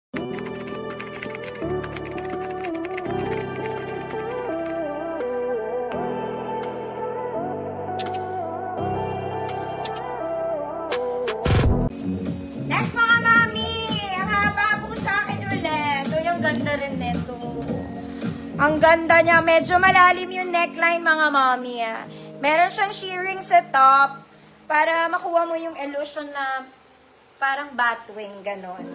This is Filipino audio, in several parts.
Next mga mami! Ang haba po sa akin ulit. Ito yung ganda rin nito. Ang ganda niya. Medyo malalim yung neckline mga mami. Meron siyang shearing sa top para makuha mo yung illusion na parang batwing, ganon.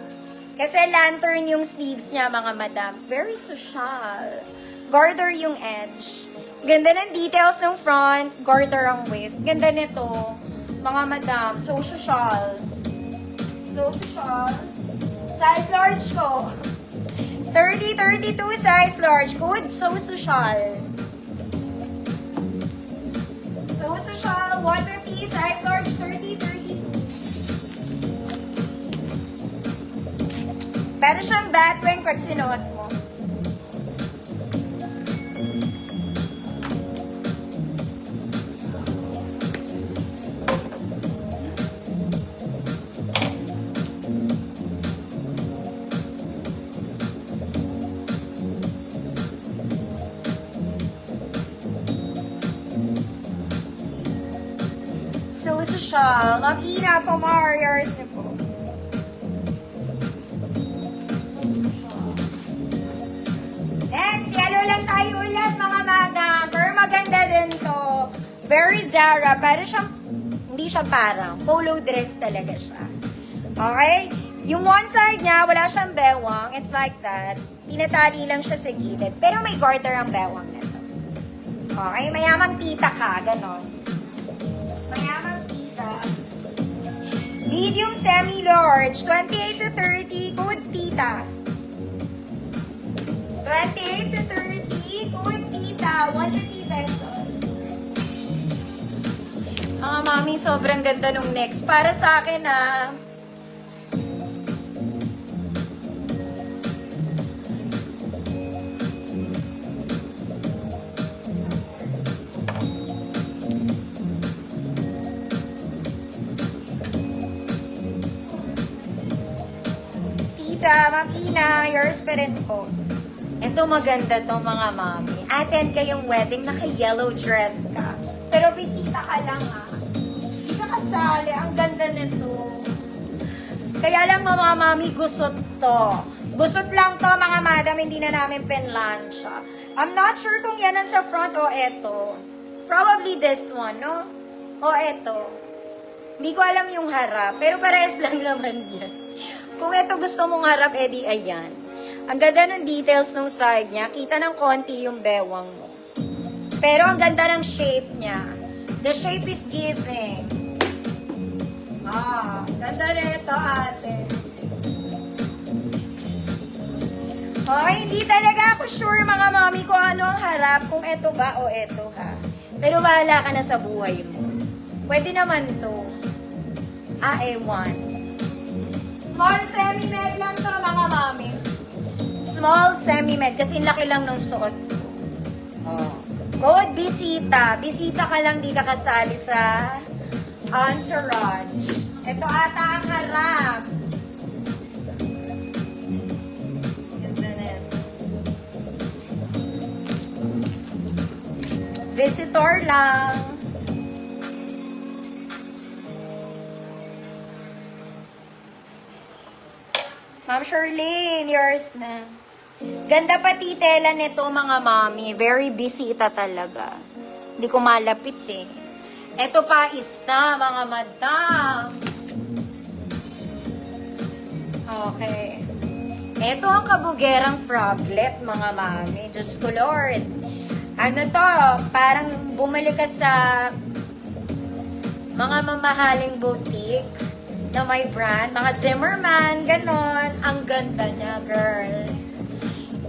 Kasi lantern yung sleeves niya mga madam. Very social. Garter yung edge. Ganda ng details ng front. Garter ang waist. Ganda nito mga madam. So social. So social. Size large ko. 30-32 size large. Good. So social. So social. 150 size large. 30-32. Pero siyang batwing pag sinuot mo. So social. Ang ina po mga warriors niyo po. Next, yellow lang tayo ulit mga madam. Pero maganda din to. Very Zara. Pero siyang, hindi siya parang. Polo dress talaga siya. Okay? Yung one side niya, wala siyang bewang. It's like that. Tinatali lang siya sa gilid. Pero may garter ang bewang na to. Okay? Mayamang tita ka. Ganon. Mayamang tita. Medium semi-large. 28 to 30. Good tita. 28 to 30, good tita, 150 pesos. Mga mami, sobrang ganda nung next. Para sa akin, Tita, Ma'am Ina, yours pa rin po. Ito maganda to mga mami. Attend kayong wedding, naka-yellow dress ka. Pero bisita ka lang Hindi ka kasali. Ang ganda nito. Kaya lang mga mami, gusot to. Gusot lang to mga madam, hindi na namin penlansya. I'm not sure kung yan ang sa front o eto. Probably this one, no? O eto. Hindi ko alam yung harap. Pero parehas lang naman yan. Kung eto gusto mong harap, edi ayan. Ang ganda ng details ng side niya. Kita ng konti yung bewang mo. Pero ang ganda ng shape niya. The shape is giving. Ganda na ito ate. Okay, hindi talaga ako sure mga mami kung ano ang harap. Kung ito ba o ito ha. Pero bahala ka na sa buhay mo. Pwede naman to. ewan. Small semi-med lang to mga mami. Small semi-med kasi laki lang ng suot. Good bisita. Bisita ka lang, di ka kasali sa entourage. Ito ata ang harap. Ganda na yan. Visitor lang. Ma'am Charlene, yours na. Ganda pati tela nito mga mami. Very bisita talaga. Hindi ko malapit eh. Ito pa isa mga madam. Okay. Ito ang kabugerang froglet mga mami. Diyos ko Lord. Ano to? Parang bumalik ka sa mga mamahaling boutique na may brand. Mga Zimmerman, ganon. Ang ganda niya, girl.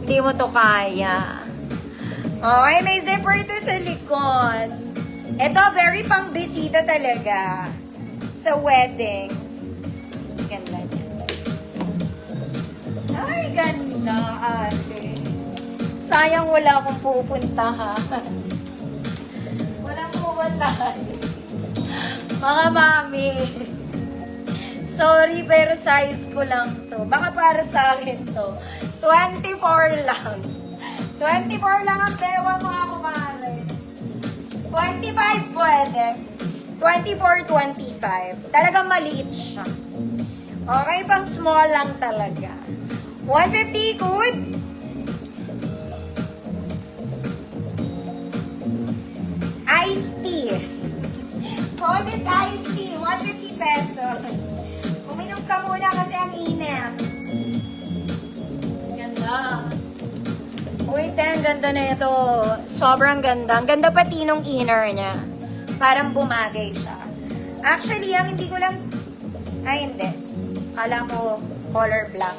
Hindi mo to kaya. Okay, may zipper ito sa likod. Ito, very pang bisita talaga. Sa wedding. Ganda niya. Ay, ganda, ate. Sayang wala akong pupuntahan. Walang pupuntahan. Mga mami. Sorry, pero size ko lang to. Baka para sa akin to. 24 lang. 24 lang ang bewa, mga kumare. 25 pwede. 24, 25. Talagang maliit siya. Okay, pang small lang talaga. 150, good? Iced tea. Cold is iced tea. 150 pesos. Uminom ka muna kasi ang init. Ganda. Uy, ang ganda na ito. Sobrang ganda. Ang ganda pati nung inner niya. Parang bumagay siya. Actually, ang hindi ko lang... Ay, hindi. Kala ko color black.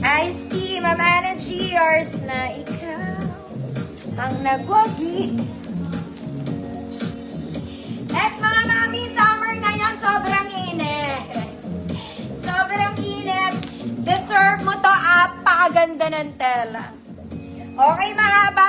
Iced tea, Ma'am Anna G. Yours na ikaw ang nagwagi. Next, mga mami, summer ngayon, sobrang init. Sobrang init. Deserve mo to, apakaganda ng tela. Okay, mahaba.